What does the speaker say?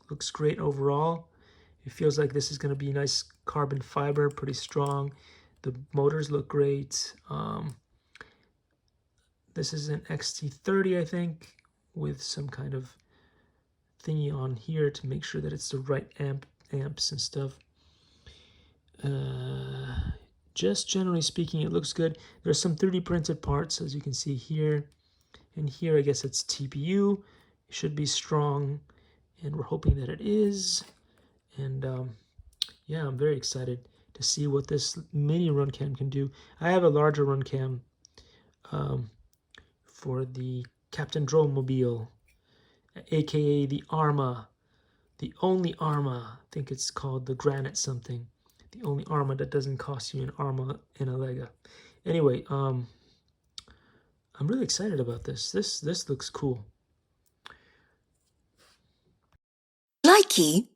looks great overall. It feels like this is going to be nice carbon fiber, pretty strong. The motors look great. This is an XT30, I think, with some kind of thingy on here to make sure that it's the right amps and stuff. Just generally speaking, it looks good. There's some 3D printed parts, as you can see here. And here, I guess it's TPU. It should be strong, and we're hoping that it is. And yeah, I'm very excited to see what this mini run cam can do. I have a larger run cam for the Captain Drone Mobile, aka the Arma, the only Arma. I think it's called the Granite something. The only Arma that doesn't cost you an Arma and a Lega. Anyway, I'm really excited about this. This looks cool. Likey.